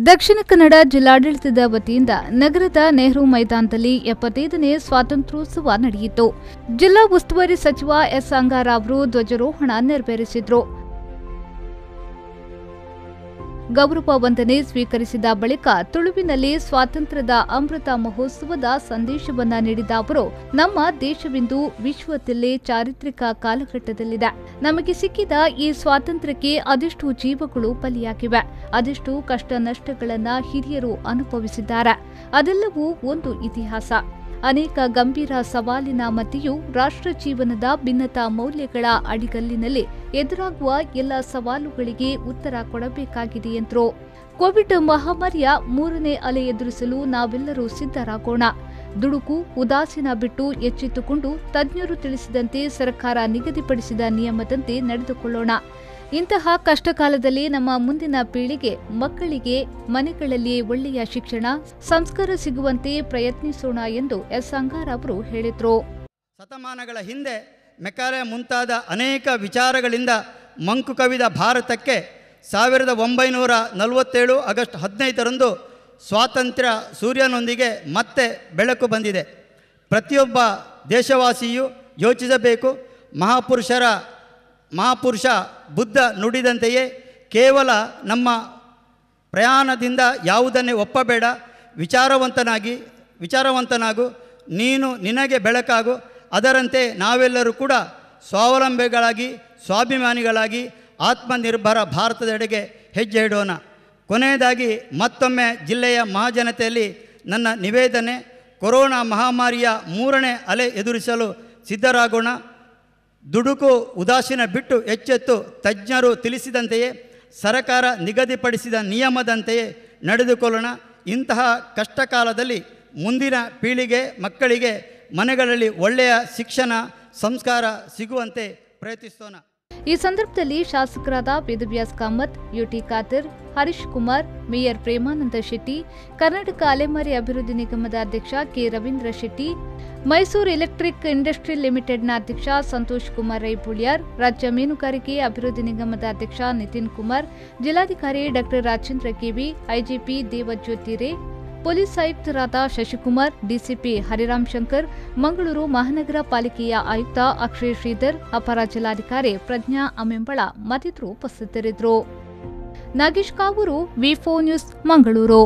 ದಕ್ಷಿಣ ಕನ್ನಡ ಜಿಲ್ಲಾಡಳಿತದ ವತಿಯಿಂದ ನಗರದ ನೆಹರು ಮೈದಾನದಲ್ಲಿ 75ನೇ ಸ್ವಾತಂತ್ರ್ಯೋತ್ಸವ ನಡೆಯಿತು. ಜಿಲ್ಲಾ ಉಸ್ತುವಾರಿ ಸಚಿವ ಎಸ್. ಅಂಗಾರ ಅವರು ಧ್ವಜಾರೋಹಣ ನೆರವೇರಿಸಿದರು. ಗೌರವ ವಂದನೆ ಸ್ವೀಕರಿಸಿದ ಬಳಿಕ ತುಳುವಿನಲ್ಲಿ ಸ್ವಾತಂತ್ರ್ಯದ ಅಮೃತ ಮಹೋತ್ಸವದ ಸಂದೇಶವನ್ನ ನೀಡಿದ ಅವರು, ನಮ್ಮ ದೇಶವಿಂದು ವಿಶ್ವದಲ್ಲೇ ಚಾರಿತ್ರಿಕ ಕಾಲಘಟ್ಟದಲ್ಲಿದೆ. ನಮಗೆ ಸಿಕ್ಕಿದ ಈ ಸ್ವಾತಂತ್ರ್ಯಕ್ಕೆ ಅದೆಷ್ಟು ಜೀವಗಳು ಬಲಿಯಾಗಿವೆ, ಅದೆಷ್ಟು ಕಷ್ಟ ನಷ್ಟಗಳನ್ನ ಹಿರಿಯರು ಅನುಭವಿಸಿದ್ದಾರೆ. ಅದೆಲ್ಲವೂ ಒಂದು ಇತಿಹಾಸ. ಅನೇಕ ಗಂಭೀರ ಸವಾಲಿನ ಮಧ್ಯೆಯೂ ರಾಷ್ಟ್ರ ಜೀವನದ ಭಿನ್ನತಾ ಮೌಲ್ಯಗಳ ಅಡಿಗಲ್ಲಿನಲ್ಲಿ ಎದುರಾಗುವ ಎಲ್ಲ ಸವಾಲುಗಳಿಗೆ ಉತ್ತರ ಕೊಡಬೇಕಾಗಿದೆ ಎಂದರು. ಕೋವಿಡ್ ಮಹಾಮಾರಿಯ 3ನೇ ಅಲೆ ಎದುರಿಸಲು ನಾವೆಲ್ಲರೂ ಸಿದ್ಧರಾಗೋಣ. ದುಡುಕು, ಉದಾಸೀನ ಬಿಟ್ಟು ಎಚ್ಚೆತ್ತುಕೊಂಡು ತಜ್ಞರು ತಿಳಿಸಿದಂತೆ ಸರ್ಕಾರ ನಿಗದಿಪಡಿಸಿದ ನಿಯಮದಂತೆ ನಡೆದುಕೊಳ್ಳೋಣ. ಇಂತಹ ಕಷ್ಟಕಾಲದಲ್ಲಿ ನಮ್ಮ ಮುಂದಿನ ಪೀಳಿಗೆ ಮಕ್ಕಳಿಗೆ ಮನೆಗಳಲ್ಲಿ ಒಳ್ಳೆಯ ಶಿಕ್ಷಣ, ಸಂಸ್ಕಾರ ಸಿಗುವಂತೆ ಪ್ರಯತ್ನಿಸೋಣ ಎಂದು ಎಸ್. ಅಂಗಾರ ಅವರು ಹೇಳಿದರು. ಶತಮಾನಗಳ ಹಿಂದೆ ಮೆಕಾಲೆ ಮುಂತಾದ ಅನೇಕ ವಿಚಾರಗಳಿಂದ ಮಂಕು ಕವಿದ ಭಾರತಕ್ಕೆ 1947 ಆಗಸ್ಟ್ 15ರಂದು ಸ್ವಾತಂತ್ರ್ಯ ಸೂರ್ಯನೊಂದಿಗೆ ಮತ್ತೆ ಬೆಳಕು ಬಂದಿದೆ. ಪ್ರತಿಯೊಬ್ಬ ದೇಶವಾಸಿಯೂ ಯೋಚಿಸಬೇಕು. ಮಹಾಪುರುಷ ಬುದ್ಧ ನುಡಿದಂತೆಯೇ ಕೇವಲ ನಮ್ಮ ಪ್ರಯಾಣದಿಂದ ಯಾವುದನ್ನೇ ಒಪ್ಪಬೇಡ, ವಿಚಾರವಂತನಾಗು, ನೀನು ನಿನಗೆ ಬೆಳಕಾಗು. ಅದರಂತೆ ನಾವೆಲ್ಲರೂ ಕೂಡ ಸ್ವಾವಲಂಬಿಗಳಾಗಿ, ಸ್ವಾಭಿಮಾನಿಗಳಾಗಿ ಆತ್ಮನಿರ್ಭರ ಭಾರತದೆಡೆಗೆ ಹೆಜ್ಜೆ ಇಡೋಣ. ಕೊನೆಯದಾಗಿ ಮತ್ತೊಮ್ಮೆ ಜಿಲ್ಲೆಯ ಮಹಾಜನತೆಯಲ್ಲಿ ನನ್ನ ನಿವೇದನೆ, ಕೊರೋನಾ ಮಹಾಮಾರಿಯ 3ನೇ ಅಲೆ ಎದುರಿಸಲು ಸಿದ್ಧರಾಗೋಣ. ದುಡುಕು, ಉದಾಸೀನ ಬಿಟ್ಟು ಎಚ್ಚೆತ್ತು ತಜ್ಞರು ತಿಳಿಸಿದಂತೆಯೇ ಸರ್ಕಾರ ನಿಗದಿಪಡಿಸಿದ ನಿಯಮದಂತೆಯೇ ನಡೆದುಕೊಳ್ಳೋಣ. ಇಂತಹ ಕಷ್ಟಕಾಲದಲ್ಲಿ ಮುಂದಿನ ಪೀಳಿಗೆ ಮಕ್ಕಳಿಗೆ ಮನೆಗಳಲ್ಲಿ ಒಳ್ಳೆಯ ಶಿಕ್ಷಣ, ಸಂಸ್ಕಾರ ಸಿಗುವಂತೆ ಪ್ರಯತ್ನಿಸೋಣ. ಈ ಸಂದರ್ಭದಲ್ಲಿ ಶಾಸಕರಾದ ವೇದವ್ಯಾಸ್ ಕಾಮತ್, ಯುಟಿ ಖಾದರ್, ಹರೀಶ್ ಕುಮಾರ್, ಮೇಯರ್ ಪ್ರೇಮಾನಂದ ಶೆಟ್ಟಿ, ಕರ್ನಾಟಕ ಅಲೆಮಾರಿ ಅಭಿವೃದ್ಧಿ ನಿಗಮದ ಅಧ್ಯಕ್ಷ K. Ravindra Shetty, Mysuru electric industry ಲಿಮಿಟೆಡ್ನ ಅಧ್ಯಕ್ಷ ಸಂತೋಷ್ ಕುಮಾರ್ ರೈಪುಳ್ಯಾರ್, ರಾಜ್ಯ ಮೀನುಗಾರಿಕೆ ಅಭಿವೃದ್ಧಿ ನಿಗಮದ ಅಧ್ಯಕ್ಷ ನಿತಿನ್ ಕುಮಾರ್, ಜಿಲ್ಲಾಧಿಕಾರಿ ಡಾ. ರಾಜೇಂದ್ರ ಕೆವಿ, ಐಜಿಪಿ ದೇವಜ್ಯೋತಿ ರೇ, ಪೊಲೀಸ್ ಆಯುಕ್ತರಾದ ಶಶಿಕುಮಾರ್, ಡಿಸಿಪಿ ಹರಿರಾಮ್ ಶಂಕರ್, ಮಂಗಳೂರು ಮಹಾನಗರ ಪಾಲಿಕೆಯ ಆಯುಕ್ತ ಅಕ್ಷಯ್ ಶ್ರೀಧರ್, ಅಪರ ಜಿಲ್ಲಾಧಿಕಾರಿ ಪ್ರಜ್ಞಾ ಅಮೆಂಬಳ ಮತ್ತಿತರರು ಉಪಸ್ಥಿತರಿದ್ದರು. ನಾಗೇಶ್ ಕಾವೂರು, ವಿ4 ನ್ಯೂಸ್, ಮಂಗಳೂರು.